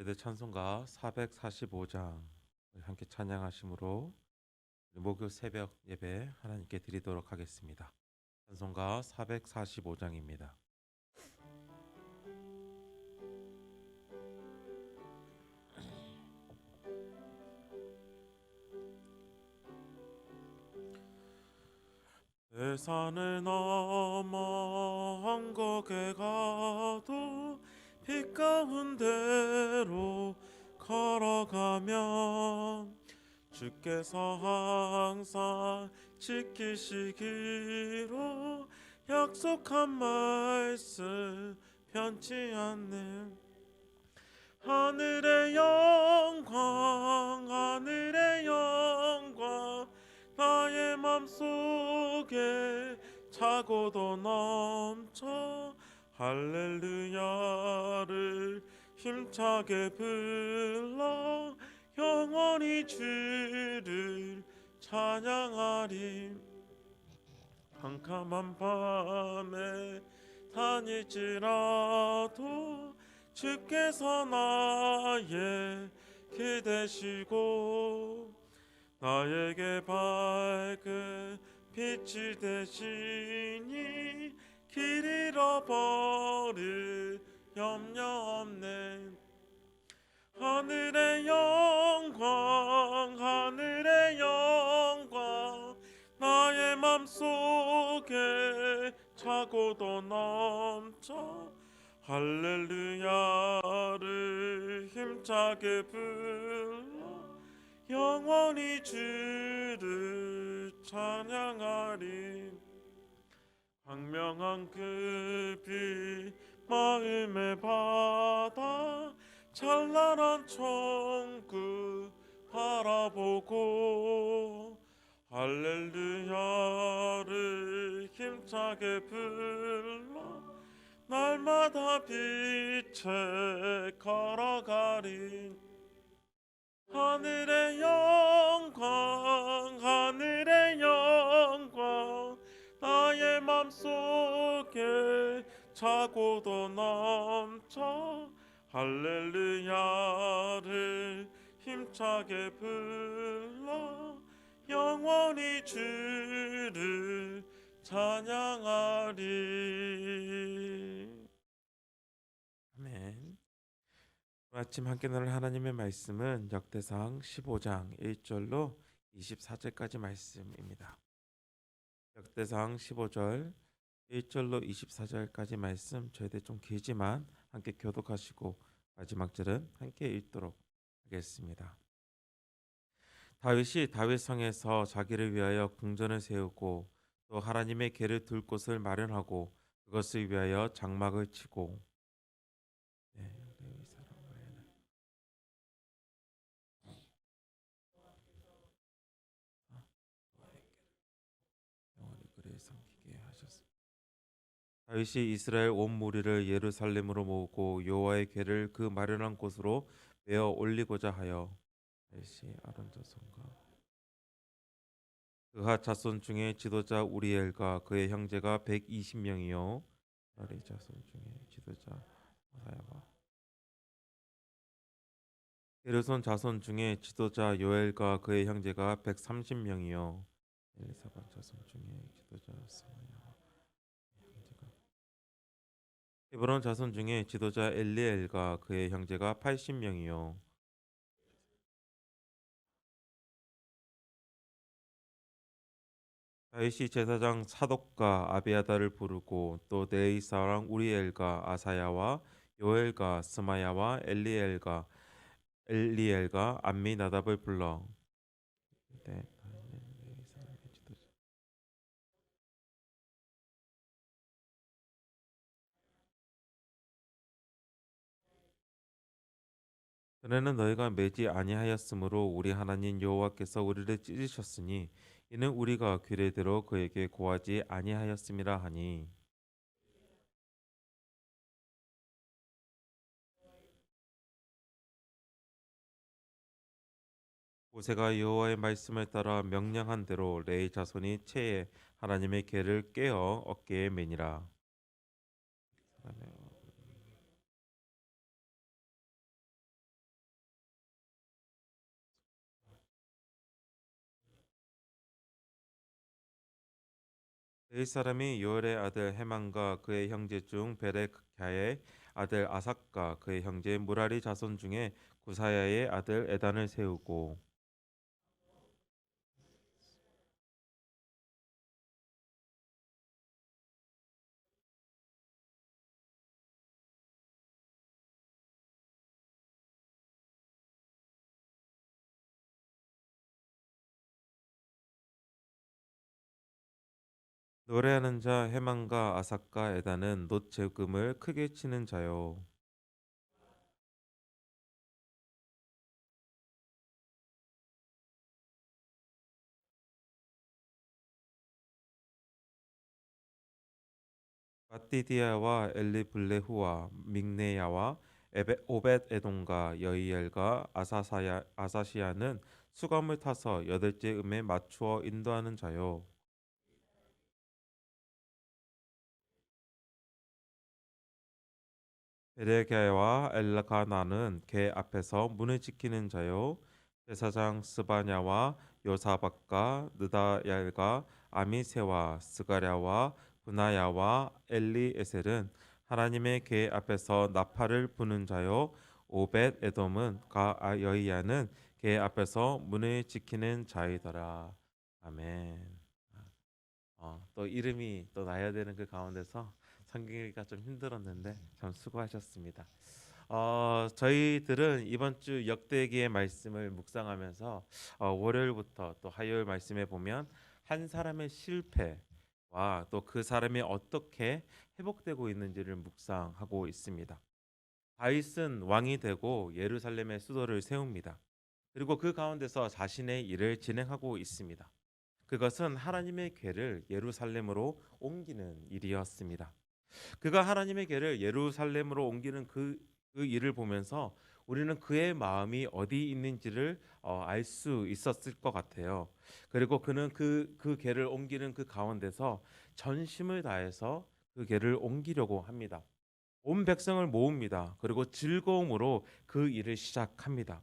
저희들 찬송가 445장 함께 찬양하심으로 목요 새벽 예배 하나님께 드리도록 하겠습니다. 찬송가 445장입니다. 내 산을 넘어 한국에 가도 빛 가운데로 걸어가면 주께서 항상 지키시기로 약속한 말씀 변치 않는 하늘의 영광 나의 맘속에 차고도 넘쳐 할렐루야를 힘차게 불러 영원히 주를 찬양하리. 캄캄한 밤에 다닐지라도 주께서 나의 길 되시고 나에게 밝은 빛이 되시니 길 잃어버릴 염려 없네. 하늘의 영광 나의 맘속에 차고도 넘쳐 할렐루야를 힘차게 불러 영원히 주를 찬양하리. 광명한 그 빛 마음의 바다 찬란한 천국 바라보고 할렐루야를 힘차게 불러 날마다 빛에 걸어가리. 하늘의 영광 나의 맘속에 차고도 넘쳐 할렐루야를 힘차게 불러 영원히 주를 찬양하리. 아멘. 아침 함께 나눌 하나님의 말씀은 역대상 15장 1절로 24절까지 말씀입니다. 역대상 15절 1절로 24절까지 말씀 저희들 좀 길지만 함께 교독하시고 마지막 절은 함께 읽도록 하겠습니다. 다윗이 다윗성에서 자기를 위하여 궁전을 세우고 또 하나님의 궤를 둘 곳을 마련하고 그것을 위하여 장막을 치고 다윗이 이스라엘 온 무리를 예루살렘으로 모으고 여호와의 궤를 그 마련한 곳으로 메어 올리고자 하여 다윗이 아론 자손과 그하 자손 중에 지도자 우리엘과 그의 형제가 120명이요 아리 자손 중에 지도자 아사야와 게르손 자손 중에 지도자 요엘과 그의 형제가 130명이요 엘리사반 자손 중에 지도자 스마야와 형제가 헤브론 자손 중에 지도자 엘리엘과 그의 형제가 80명이요 다윗이 제사장 사독과 아비아다를 부르고 또 네이 사람 우리엘과 아사야와 요엘과 스마야와 엘리엘과 암미나답을 불러 네. 전에는 너희가 매지 아니하였으므로 우리 하나님 여호와께서 우리를 찢으셨으니 이는 우리가 귀를 들어 그에게 고하지 아니하였음이라 하니 모세가 여호와의 말씀을 따라 명령한 대로 레위 자손이 채에 하나님의 궤를 깨어 어깨에 매니라. 베이 사람이 요엘의 아들 헤만과 그의 형제 중 베레ଖ୍야의 아들 아삭과 그의 형제 무라리 자손 중에 구사야의 아들 에단을 세우고 노래하는 자 헤만과 아삭과 에단은 놋 제금을 크게 치는 자요. 마띠디아와 엘리블레후와 믹네야와 오벳 에돔과 여이엘과 아사시아는 수검을 타서 여덟째 음에 맞추어 인도하는 자요. 베레게와 엘가나는 개 앞에서 문을 지키는 자요. 제사장 스바냐와 요사박과 느다얄과 아미세와 스가랴와 분하야와 엘리에셀은 하나님의 궤 앞에서 나팔을 부는 자요. 오벳 에돔은 여이야는 궤 앞에서 문을 지키는 자이더라. 아멘. 또 이름이 또 나야 되는 그 가운데서 성경이가 좀 힘들었는데 참 수고하셨습니다. 저희들은 이번 주 역대기의 말씀을 묵상하면서 월요일부터 또 화요일 말씀에 보면 한 사람의 실패와 또 그 사람이 어떻게 회복되고 있는지를 묵상하고 있습니다. 다윗은 왕이 되고 예루살렘의 수도를 세웁니다. 그리고 그 가운데서 자신의 일을 진행하고 있습니다. 그것은 하나님의 궤를 예루살렘으로 옮기는 일이었습니다. 그가 하나님의 궤를 예루살렘으로 옮기는 그 일을 보면서 우리는 그의 마음이 어디 있는지를 알 수 있었을 것 같아요. 그리고 그는 그 궤를 옮기는 그 가운데서 전심을 다해서 그 궤를 옮기려고 합니다. 온 백성을 모읍니다. 그리고 즐거움으로 그 일을 시작합니다.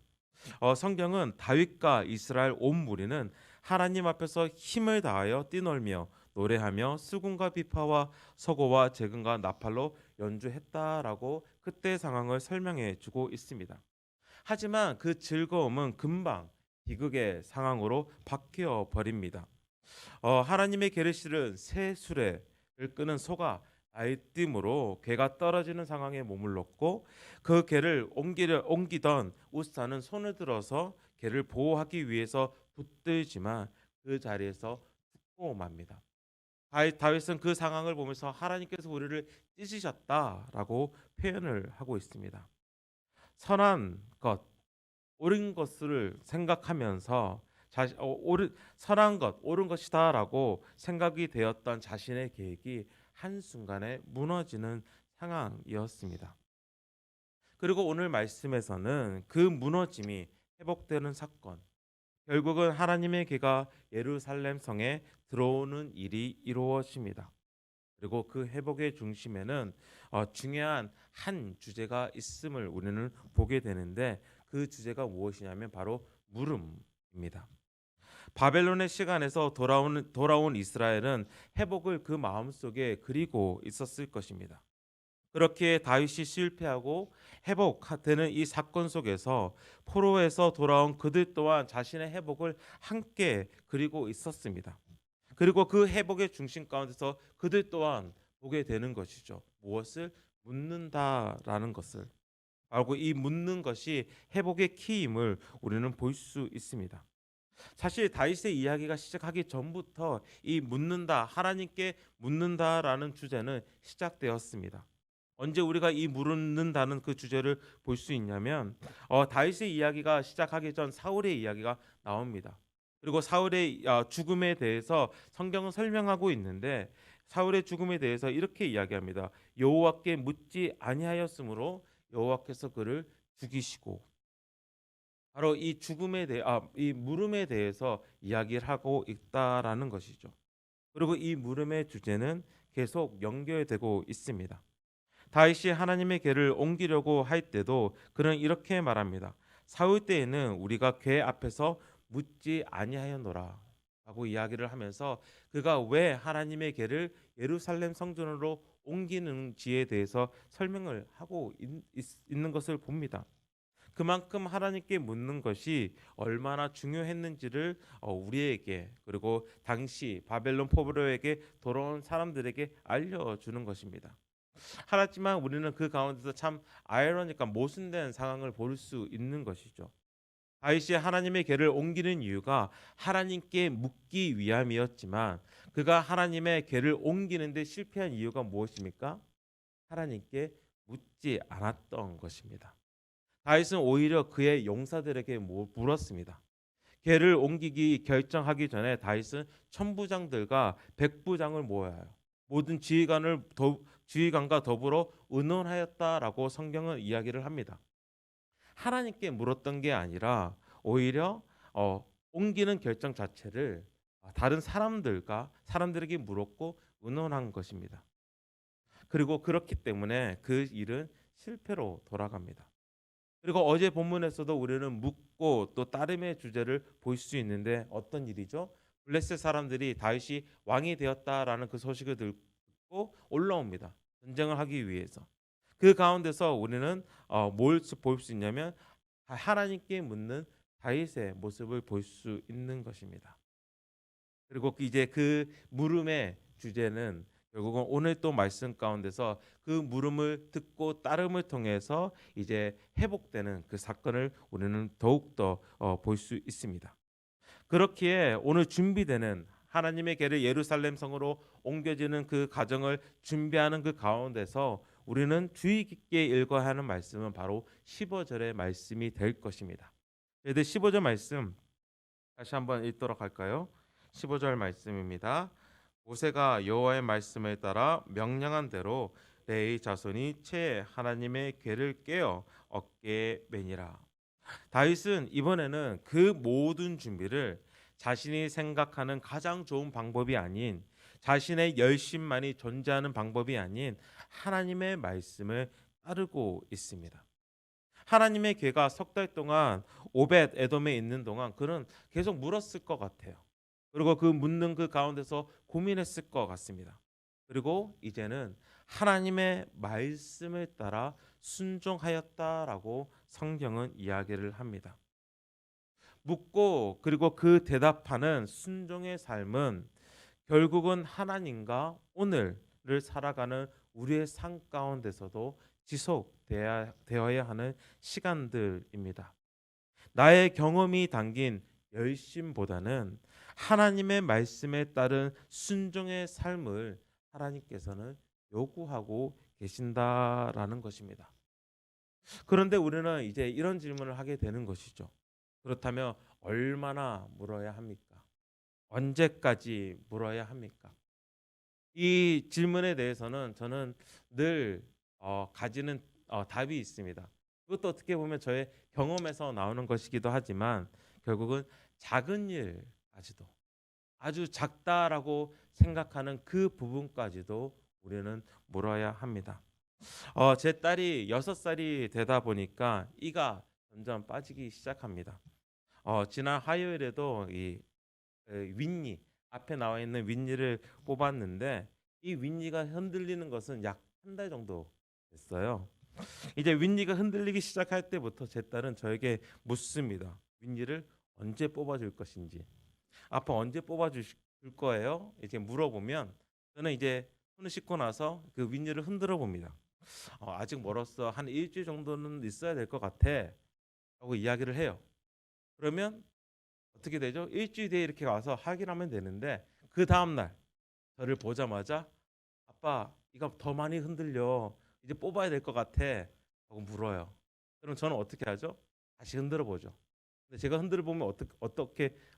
성경은 다윗과 이스라엘 온 무리는 하나님 앞에서 힘을 다하여 뛰놀며 노래하며 수금과 비파와 서고와 재금과 나팔로 연주했다라고 그때 상황을 설명해 주고 있습니다. 하지만 그 즐거움은 금방 비극의 상황으로 바뀌어 버립니다. 하나님의 계르실은 새 수레를 끄는 소가 알림으로 괴가 떨어지는 상황에 머물렀고 그 괴를 옮기던 우사는 손을 들어서 괴를 보호하기 위해서 붙들지만 그 자리에서 죽고 맙니다. 다윗은 그 상황을 보면서 하나님께서 우리를 찢으셨다라고 표현을 하고 있습니다. 선한 것, 옳은 것을 생각하면서 선한 것, 옳은 것이다라고 생각이 되었던 자신의 계획이 한순간에 무너지는 상황이었습니다. 그리고 오늘 말씀에서는 그 무너짐이 회복되는 사건, 결국은 하나님의 귀가 예루살렘 성에 들어오는 일이 이루어집니다. 그리고 그 회복의 중심에는 중요한 한 주제가 있음을 우리는 보게 되는데 그 주제가 무엇이냐면 바로 물음입니다. 바벨론의 시간에서 돌아온 이스라엘은 회복을 그 마음속에 그리고 있었을 것입니다. 그렇게 다윗이 실패하고 회복되는 이 사건 속에서 포로에서 돌아온 그들 또한 자신의 회복을 함께 그리고 있었습니다. 그리고 그 회복의 중심 가운데서 그들 또한 보게 되는 것이죠. 무엇을 묻는다라는 것을. 알고 이 묻는 것이 회복의 키임을 우리는 볼 수 있습니다. 사실 다윗의 이야기가 시작하기 전부터 이 묻는다, 하나님께 묻는다라는 주제는 시작되었습니다. 언제 우리가 이 묻는다는 그 주제를 볼 수 있냐면 다윗의 이야기가 시작하기 전 사울의 이야기가 나옵니다. 그리고 사울의 죽음에 대해서 성경은 설명하고 있는데 사울의 죽음에 대해서 이렇게 이야기합니다. 여호와께 묻지 아니하였으므로 여호와께서 그를 죽이시고 바로 이 이 물음에 대해서 이야기를 하고 있다라는 것이죠. 그리고 이 물음의 주제는 계속 연결되고 있습니다. 다윗이 하나님의 궤를 옮기려고 할 때도 그는 이렇게 말합니다. 사울 때에는 우리가 궤 앞에서 묻지 아니하였노라. 라고 이야기를 하면서 그가 왜 하나님의 궤를 예루살렘 성전으로 옮기는지에 대해서 설명을 하고 있는 것을 봅니다. 그만큼 하나님께 묻는 것이 얼마나 중요했는지를 우리에게, 그리고 당시 바벨론 포로에게 돌아온 사람들에게 알려주는 것입니다. 하지만 우리는 그 가운데서 참 아이러니까 모순된 상황을 볼 수 있는 것이죠. 다윗이 하나님의 궤를 옮기는 이유가 하나님께 묻기 위함이었지만, 그가 하나님의 궤를 옮기는데 실패한 이유가 무엇입니까? 하나님께 묻지 않았던 것입니다. 다윗은 오히려 그의 용사들에게 물었습니다. 궤를 옮기기 결정하기 전에 다윗은 천부장들과 백부장을 모아요. 모든 지휘관과 더불어 의논하였다라고 성경은 이야기를 합니다. 하나님께 물었던 게 아니라 오히려 옮기는 결정 자체를 다른 사람들에게 물었고 의논한 것입니다. 그리고 그렇기 때문에 그 일은 실패로 돌아갑니다. 그리고 어제 본문에서도 우리는 묻고 또 따름의 주제를 볼 수 있는데, 어떤 일이죠? 블레셋 사람들이 다윗이 왕이 되었다라는 그 소식을 듣고 올라옵니다. 전쟁을 하기 위해서. 그 가운데서 우리는 뭘 볼 수 있냐면 하나님께 묻는 다윗의 모습을 볼 수 있는 것입니다. 그리고 이제 그 물음의 주제는 결국은 오늘 또 말씀 가운데서 그 물음을 듣고 따름을 통해서 이제 회복되는 그 사건을 우리는 더욱더 볼 수 있습니다. 그렇기에 오늘 준비되는 하나님의 궤를 예루살렘 성으로 옮겨지는 그 과정을 준비하는 그 가운데서 우리는 주의 깊게 읽어야 하는 말씀은 바로 15절의 말씀이 될 것입니다. 저희들 15절 말씀 다시 한번 읽도록 할까요? 15절 말씀입니다. 모세가 여호와의 말씀을 따라 명령한 대로 레위 자손이 채 하나님의 궤를 깨어 어깨에 매니라. 다윗은 이번에는 그 모든 준비를 자신이 생각하는 가장 좋은 방법이 아닌, 자신의 열심만이 존재하는 방법이 아닌 하나님의 말씀을 따르고 있습니다. 하나님의 궤가 석 달 동안 오벳 에돔에 있는 동안 그는 계속 물었을 것 같아요. 그리고 그 묻는 그 가운데서 고민했을 것 같습니다. 그리고 이제는 하나님의 말씀을 따라 순종하였다라고 성경은 이야기를 합니다. 묻고 그리고 그 대답하는 순종의 삶은 결국은 하나님과 오늘을 살아가는 우리의 삶 가운데서도 지속되어야 하는 시간들입니다. 나의 경험이 담긴 열심보다는 하나님의 말씀에 따른 순종의 삶을 하나님께서는 요구하고 계신다라는 것입니다. 그런데 우리는 이제 이런 질문을 하게 되는 것이죠. 그렇다면 얼마나 물어야 합니까? 언제까지 물어야 합니까? 이 질문에 대해서는 저는 늘 가지는 답이 있습니다. 그것도 어떻게 보면 저의 경험에서 나오는 것이기도 하지만, 결국은 작은 일까지도, 아주 작다라고 생각하는 그 부분까지도 우리는 물어야 합니다. 제 딸이 6살이 되다 보니까 이가 점점 빠지기 시작합니다. 지난 화요일에도 이 윗니, 앞에 나와 있는 윗니를 뽑았는데, 이 윗니가 흔들리는 것은 약 한 달 정도 됐어요. 이제 윗니가 흔들리기 시작할 때부터 제 딸은 저에게 묻습니다. 윗니를 언제 뽑아줄 것인지, 아빠 언제 뽑아줄 거예요? 이렇게 물어보면 저는 이제 손을 씻고 나서 그 윗니를 흔들어 봅니다. 아직 멀었어. 한 일주일 정도는 있어야 될 것 같아. 하고 이야기를 해요. 그러면 어떻게 되죠? 일주일 뒤에 이렇게 와서 확인하면 되는데, 그 다음날 저를 보자마자 아빠 이거 더 많이 흔들려. 이제 뽑아야 될 것 같아. 하고 물어요. 그럼 저는 어떻게 하죠? 다시 흔들어 보죠. 근데 제가 흔들어 보면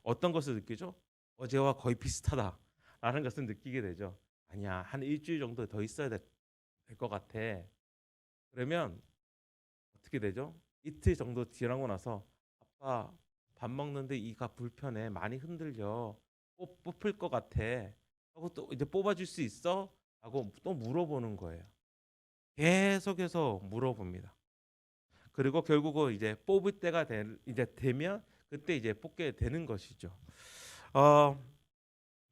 어떤 것을 느끼죠? 어제와 거의 비슷하다라는 것을 느끼게 되죠. 아니야, 한 일주일 정도 더 있어야 될 것 같아. 그러면 어떻게 되죠? 이틀 정도 지나고 나서 아빠 밥 먹는데 이가 불편해. 많이 흔들려. 뽑힐 것 같아. 하고 또 이제 뽑아줄 수 있어? 하고 또 물어보는 거예요. 계속해서 물어봅니다. 그리고 결국은 이제 뽑을 때가 이제 되면 그때 이제 뽑게 되는 것이죠. 어,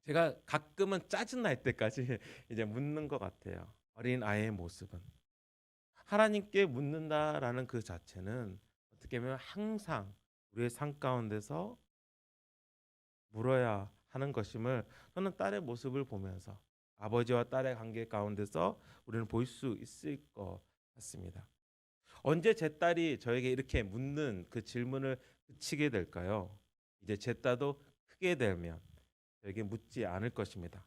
제가 가끔은 짜증 날 때까지 이제 묻는 것 같아요. 어린 아이의 모습은 하나님께 묻는다라는 그 자체는 어떻게 보면 항상 우리의 삶 가운데서 물어야 하는 것임을 저는 딸의 모습을 보면서 아버지와 딸의 관계 가운데서 우리는 볼 수 있을 것 같습니다. 언제 제 딸이 저에게 이렇게 묻는 그 질문을 그치게 될까요? 이제 제 딸도 크게 되면 저에게 묻지 않을 것입니다.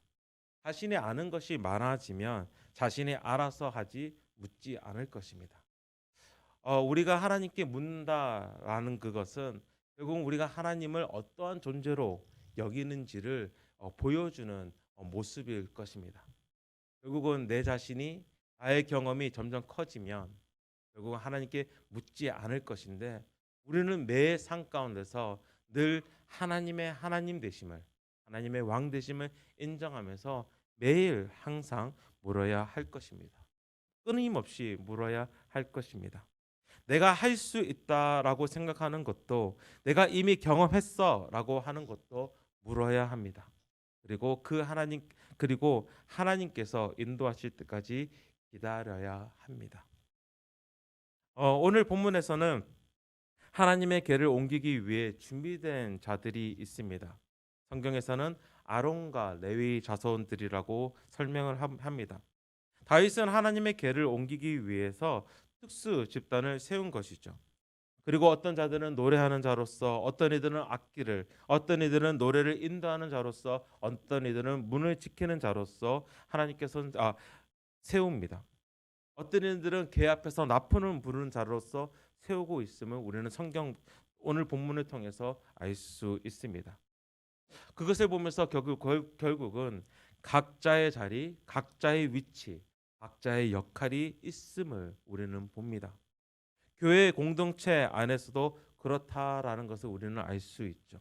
자신이 아는 것이 많아지면 자신이 알아서 하지 묻지 않을 것입니다. 우리가 하나님께 묻는다라는 그것은 결국 우리가 하나님을 어떠한 존재로 여기는지를 보여주는 모습일 것입니다. 결국은 내 자신이 나의 경험이 점점 커지면 결국은 하나님께 묻지 않을 것인데 우리는 매 삶 가운데서 늘 하나님의 하나님 되심을 하나님의 왕 되심을 인정하면서 매일 항상 물어야 할 것입니다. 끊임없이 물어야 할 것입니다. 내가 할 수 있다라고 생각하는 것도 내가 이미 경험했어라고 하는 것도 물어야 합니다. 그리고 하나님께서 인도하실 때까지 기다려야 합니다. 오늘 본문에서는 하나님의 궤를 옮기기 위해 준비된 자들이 있습니다. 성경에서는 아론과 레위 자손들이라고 설명을 합니다. 다윗은 하나님의 궤를 옮기기 위해서 특수 집단을 세운 것이죠. 그리고 어떤 자들은 노래하는 자로서, 어떤 이들은 악기를, 어떤 이들은 노래를 인도하는 자로서, 어떤 이들은 문을 지키는 자로서 하나님께서 세웁니다. 어떤 이들은 궤 앞에서 나팔을 부르는 자로서 세우고 있음을 우리는 성경 오늘 본문을 통해서 알 수 있습니다. 그것을 보면서 결국은 각자의 자리, 각자의 위치, 각자의 역할이 있음을 우리는 봅니다. 교회 공동체 안에서도 그렇다라는 것을 우리는 알 수 있죠.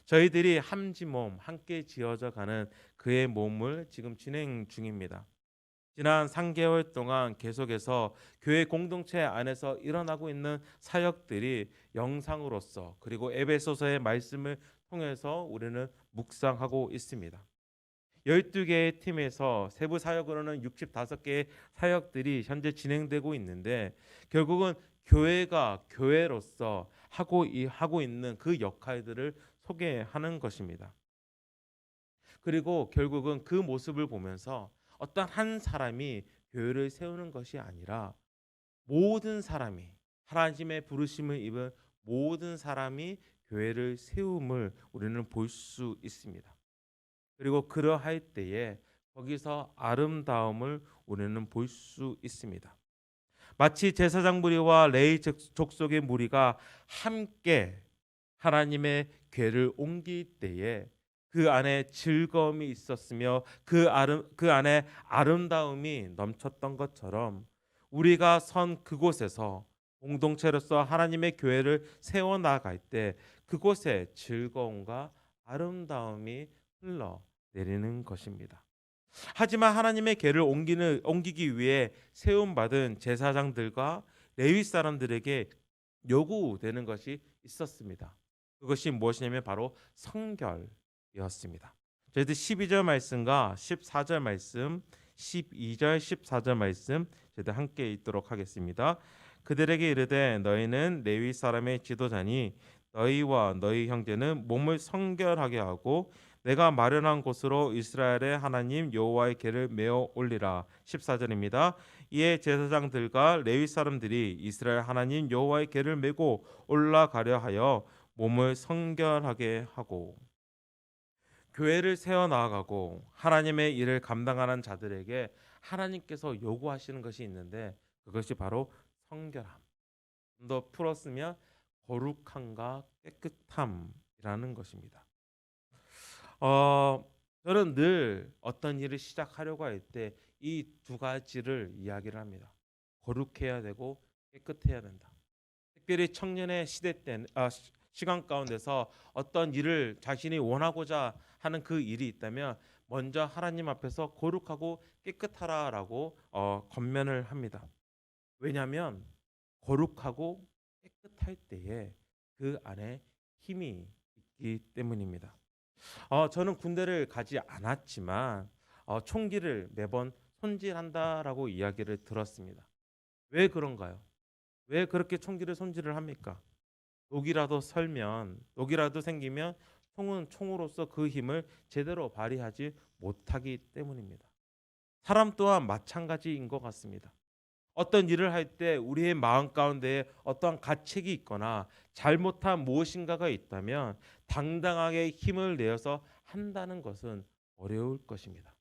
저희들이 함지몸 함께 지어져 가는 그의 몸을 지금 진행 중입니다. 지난 3개월 동안 계속해서 교회 공동체 안에서 일어나고 있는 사역들이 영상으로서 그리고 에베소서의 말씀을 통해서 우리는 묵상하고 있습니다. 12개의 팀에서 세부 사역으로는 65개의 사역들이 현재 진행되고 있는데 결국은 교회가 교회로서 하고 있는 그 역할들을 소개하는 것입니다. 그리고 결국은 그 모습을 보면서 어떤 한 사람이 교회를 세우는 것이 아니라 모든 사람이 하나님의 부르심을 입은 모든 사람이 교회를 세움을 우리는 볼 수 있습니다. 그리고 그러할 때에 거기서 아름다움을 우리는 볼 수 있습니다. 마치 제사장 무리와 레위 족속의 무리가 함께 하나님의 궤를 옮길 때에 그 안에 즐거움이 있었으며 그 안에 아름다움이 넘쳤던 것처럼 우리가 선 그곳에서 공동체로서 하나님의 교회를 세워 나갈 때 그곳에 즐거움과 아름다움이 흘러 내리는 것입니다. 하지만 하나님의 궤를 옮기기 위해 세움 받은 제사장들과 레위 사람들에게 요구되는 것이 있었습니다. 그것이 무엇이냐면 바로 성결이었습니다. 저희들 12절 말씀과 14절 말씀, 12절, 14절 말씀 저희들 함께 읽도록 하겠습니다. 그들에게 이르되 너희는 레위 사람의 지도자니 너희와 너희 형제는 몸을 성결하게 하고 내가 마련한 곳으로 이스라엘의 하나님 여호와의 궤를 메어 올리라. 14절입니다. 이에 제사장들과 레위 사람들이 이스라엘 하나님 여호와의 궤를 메고 올라가려 하여 몸을 성결하게 하고 교회를 세워 나아가고 하나님의 일을 감당하는 자들에게 하나님께서 요구하시는 것이 있는데 그것이 바로 성결함. 좀 더 풀었으면 거룩함과 깨끗함이라는 것입니다. 저는 늘 어떤 일을 시작하려고 할 때 이 두 가지를 이야기를 합니다. 거룩해야 되고 깨끗해야 된다. 특별히 청년의 시간 가운데서 어떤 일을 자신이 원하고자 하는 그 일이 있다면 먼저 하나님 앞에서 거룩하고 깨끗하라라고 권면을 합니다. 왜냐하면 거룩하고 깨끗할 때에 그 안에 힘이 있기 때문입니다. 저는 군대를 가지 않았지만 총기를 매번 손질한다라고 이야기를 들었습니다. 왜 그런가요? 왜 그렇게 총기를 손질을 합니까? 독이라도 생기면 총은 총으로서 그 힘을 제대로 발휘하지 못하기 때문입니다. 사람 또한 마찬가지인 것 같습니다. 어떤 일을 할 때 우리의 마음 가운데에 어떠한 가책이 있거나 잘못한 무엇인가가 있다면 당당하게 힘을 내어서 한다는 것은 어려울 것입니다.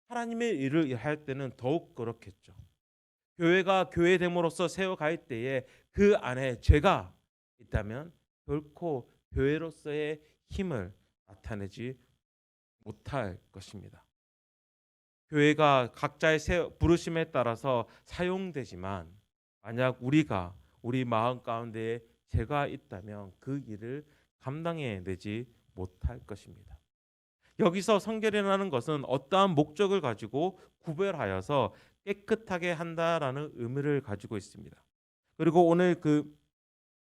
하나님의 일을 할 때는 더욱 그렇겠죠. 교회가 교회됨으로써 세워갈 때에 그 안에 죄가 있다면 결코 교회로서의 힘을 나타내지 못할 것입니다. 교회가 각자의 부르심에 따라서 사용되지만 만약 우리가 우리 마음 가운데에 죄가 있다면 그 일을 감당해 내지 못할 것입니다. 여기서 성결이라는 것은 어떠한 목적을 가지고 구별하여서 깨끗하게 한다라는 의미를 가지고 있습니다. 그리고 오늘 그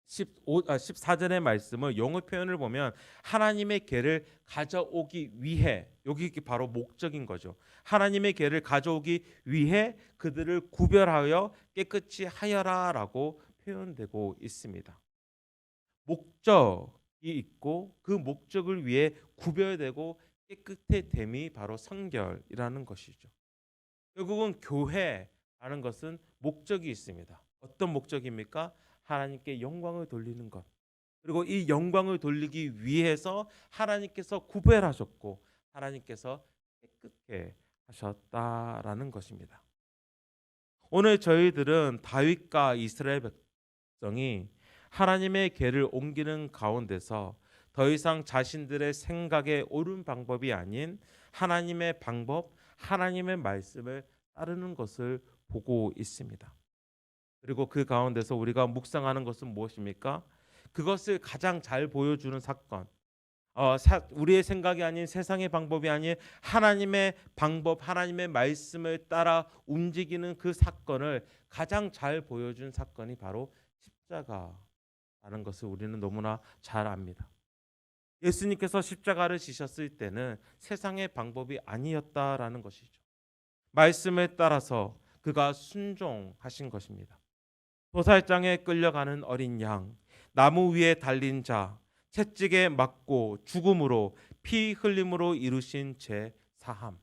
14절의 말씀을 영어 표현을 보면 하나님의 계를 가져오기 위해, 여기 바로 목적인 거죠. 하나님의 계를 가져오기 위해 그들을 구별하여 깨끗이 하여라라고 표현되고 있습니다. 목적이 있고 그 목적을 위해 구별되고 깨끗해됨이 바로 성결이라는 것이죠. 결국은 교회라는 것은 목적이 있습니다. 어떤 목적입니까? 하나님께 영광을 돌리는 것. 그리고 이 영광을 돌리기 위해서 하나님께서 구별하셨고 하나님께서 깨끗게 하셨다라는 것입니다. 오늘 저희들은 다윗과 이스라엘 백성이 하나님의 계를 옮기는 가운데서 더 이상 자신들의 생각에 옳은 방법이 아닌 하나님의 방법, 하나님의 말씀을 따르는 것을 보고 있습니다. 그리고 그 가운데서 우리가 묵상하는 것은 무엇입니까? 그것을 가장 잘 보여주는 사건. 우리의 생각이 아닌 세상의 방법이 아닌 하나님의 방법, 하나님의 말씀을 따라 움직이는 그 사건을 가장 잘 보여준 사건이 바로 십자가라는 것을 우리는 너무나 잘 압니다. 예수님께서 십자가를 지셨을 때는 세상의 방법이 아니었다라는 것이죠. 말씀에 따라서 그가 순종하신 것입니다. 도살장에 끌려가는 어린 양, 나무 위에 달린 자, 채찍에 맞고 죽음으로 피 흘림으로 이루신 제 사함.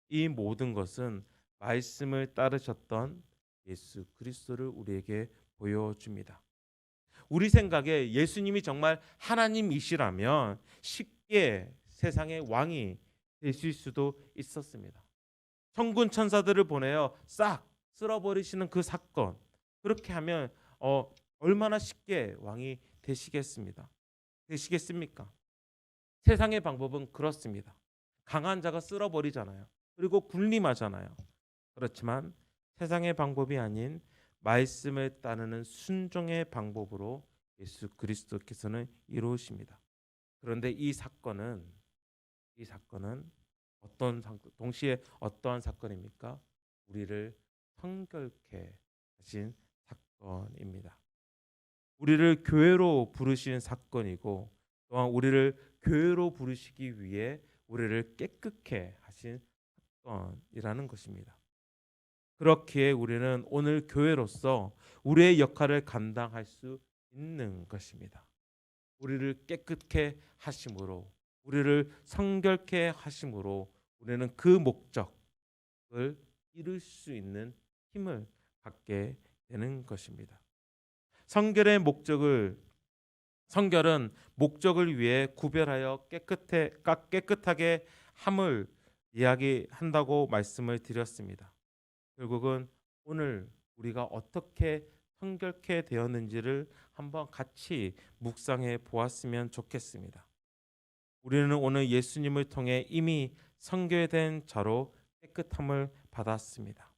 이 모든 것은 말씀을 따르셨던 예수 그리스도를 우리에게 보여줍니다. 우리 생각에 예수님이 정말 하나님이시라면 쉽게 세상의 왕이 되실 수도 있었습니다. 천군 천사들을 보내어 싹 쓸어버리시는 그 사건, 그렇게 하면 얼마나 쉽게 왕이 되시겠습니까? 세상의 방법은 그렇습니다. 강한 자가 쓸어버리잖아요. 그리고 군림하잖아요. 그렇지만 세상의 방법이 아닌 말씀을 따르는 순종의 방법으로 예수 그리스도께서는 이루십니다. 그런데 이 사건은 동시에 어떠한 사건입니까? 우리를 성결케 하신 사건입니다. 우리를 교회로 부르신 사건이고 또한 우리를 교회로 부르시기 위해 우리를 깨끗게 하신 사건이라는 것입니다. 그렇기에 우리는 오늘 교회로서 우리의 역할을 감당할 수 있는 것입니다. 우리를 깨끗게 하심으로, 우리를 성결케 하심으로 우리는 그 목적을 이룰 수 있는 힘을 갖게 되는 것입니다. 성결은 목적을 위해 구별하여 깨끗하게 함을 이야기한다고 말씀을 드렸습니다. 결국은 오늘 우리가 어떻게 성결케 되었는지를 한번 같이 묵상해 보았으면 좋겠습니다. 우리는 오늘 예수님을 통해 이미 성결된 자로 깨끗함을 받았습니다.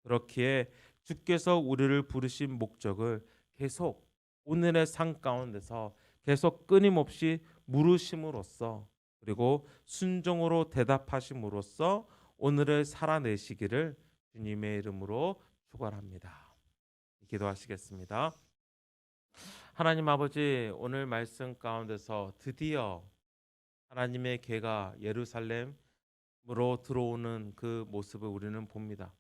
그렇기에 주께서 우리를 부르신 목적을 계속 오늘의 삶 가운데서 계속 끊임없이 물으심으로써 그리고 순종으로 대답하심으로써 오늘을 살아내시기를 주님의 이름으로 축원합니다. 기도하시겠습니다. 하나님 아버지, 오늘 말씀 가운데서 드디어 하나님의 개가 예루살렘으로 들어오는 그 모습을 우리는 봅니다.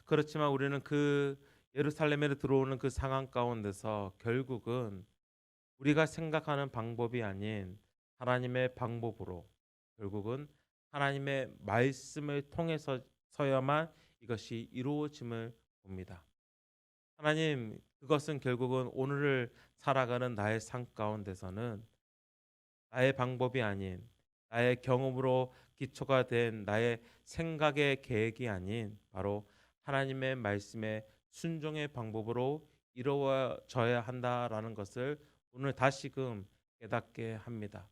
그렇지만 우리는 그 예루살렘에 들어오는 그 상황 가운데서 결국은 우리가 생각하는 방법이 아닌 하나님의 방법으로, 결국은 하나님의 말씀을 통해서야만 이것이 이루어짐을 봅니다. 하나님, 그것은 결국은 오늘을 살아가는 나의 삶 가운데서는 나의 방법이 아닌, 나의 경험으로 기초가 된 나의 생각의 계획이 아닌 바로 하나님의 말씀의 순종의 방법으로 이루어져야 한다라는 것을 오늘 다시금 깨닫게 합니다.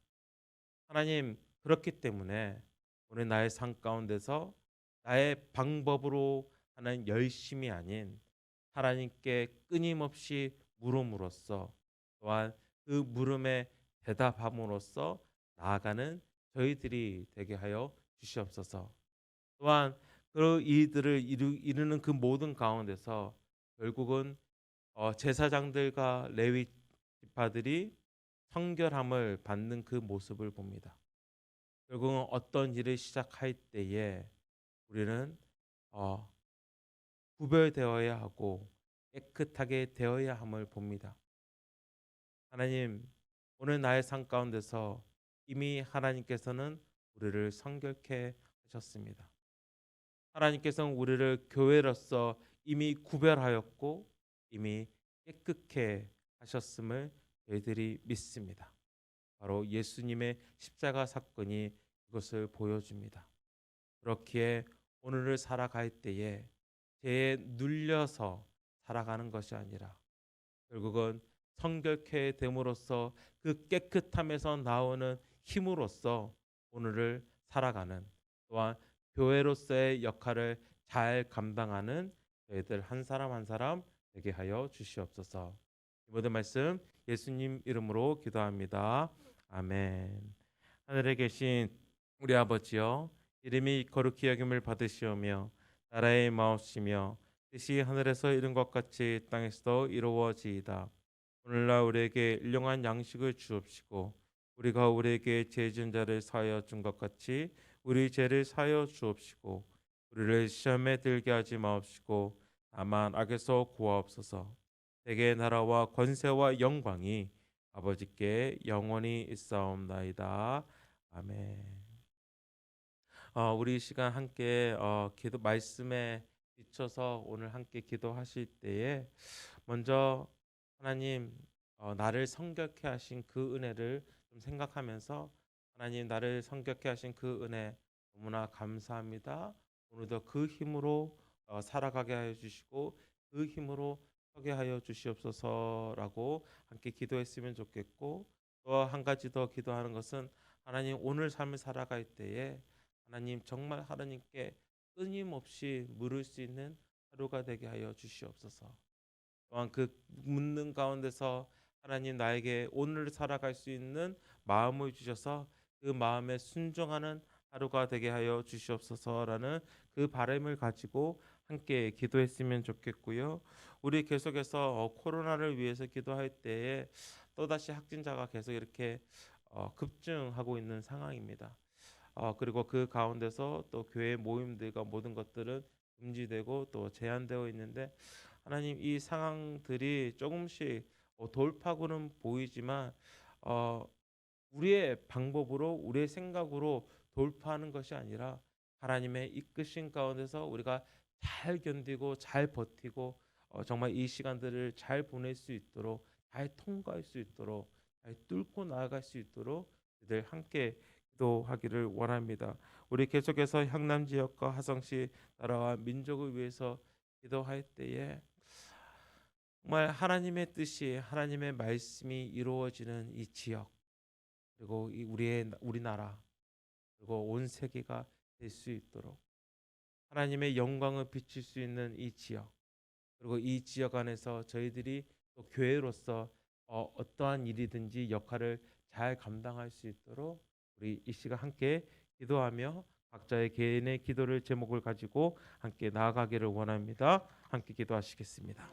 하나님, 그렇기 때문에 오늘 나의 삶 가운데서 나의 방법으로 하는 열심이 아닌 하나님께 끊임없이 물음으로써, 또한 그 물음에 대답함으로써 나아가는 저희들이 되게 하여 주시옵소서. 또한 그 이들을 이루는 그 모든 가운데서 결국은 제사장들과 레위 지파들이 성결함을 받는 그 모습을 봅니다. 결국은 어떤 일을 시작할 때에 우리는 어, 구별되어야 하고 깨끗하게 되어야 함을 봅니다. 하나님, 오늘 나의 삶 가운데서 이미 하나님께서는 우리를 성결케 하셨습니다. 하나님께서는 우리를 교회로서 이미 구별하였고 이미 깨끗게 하셨음을 저희들이 믿습니다. 바로 예수님의 십자가 사건이 그것을 보여줍니다. 그렇기에 오늘을 살아갈 때에 죄에 눌려서 살아가는 것이 아니라 결국은 성결케 됨으로써 그 깨끗함에서 나오는 힘으로써 오늘을 살아가는, 또한 교회로서의 역할을 잘 감당하는 저희들 한 사람 한 사람 되게 하여 주시옵소서. 이 모든 말씀 예수님 이름으로 기도합니다. 아멘. 하늘에 계신 우리 아버지여, 이름이 거룩히 여김을 받으시오며 나라의 마옵시며 뜻이 하늘에서 이룬 것 같이 땅에서도 이루어지이다. 오늘날 우리에게 일용할 양식을 주옵시고 우리가 우리에게 죄 지은 자를 사하여 준 것 같이 우리 죄를 사하여 주옵시고 우리를 시험에 들게 하지 마옵시고 다만 악에서 구하옵소서. 대개 나라와 권세와 영광이 아버지께 영원히 있사옵나이다. 아멘. 우리 이 시간 함께 기도 말씀에 비춰서 오늘 함께 기도하실 때에 먼저 하나님, 나를 성결케 하신 그 은혜를 좀 생각하면서, 하나님, 나를 성결케 하신 그 은혜 너무나 감사합니다. 오늘도 그 힘으로 살아가게 하여 주시고 그 힘으로 서게 하여 주시옵소서라고 함께 기도했으면 좋겠고, 또 한 가지 더 기도하는 것은 하나님, 오늘 삶을 살아갈 때에 하나님, 정말 하나님께 끊임없이 물을 수 있는 하루가 되게 하여 주시옵소서. 또한 그 묻는 가운데서 하나님, 나에게 오늘 살아갈 수 있는 마음을 주셔서 그 마음에 순종하는 하루가 되게 하여 주시옵소서라는 그 바람을 가지고 함께 기도했으면 좋겠고요. 우리 계속해서 코로나를 위해서 기도할 때에 또다시 확진자가 계속 이렇게 급증하고 있는 상황입니다. 그리고 그 가운데서 또 교회 모임들과 모든 것들은 금지되고 또 제한되어 있는데, 하나님, 이 상황들이 조금씩 돌파구는 보이지만 어, 우리의 방법으로 우리의 생각으로 돌파하는 것이 아니라 하나님의 이끄신 가운데서 우리가 잘 견디고 잘 버티고 정말 이 시간들을 잘 보낼 수 있도록, 잘 통과할 수 있도록, 잘 뚫고 나아갈 수 있도록 늘 함께 기도하기를 원합니다. 우리 계속해서 향남 지역과 화성시 나라와 민족을 위해서 기도할 때에 정말 하나님의 뜻이, 하나님의 말씀이 이루어지는 이 지역, 그리고 우리나라, 그리고 온 세계가 될 수 있도록 하나님의 영광을 비칠 수 있는 이 지역, 그리고 이 지역 안에서 저희들이 또 교회로서 어떠한 일이든지 역할을 잘 감당할 수 있도록 우리 이 시간 함께 기도하며 각자의 개인의 기도를 제목을 가지고 함께 나아가기를 원합니다. 함께 기도하시겠습니다.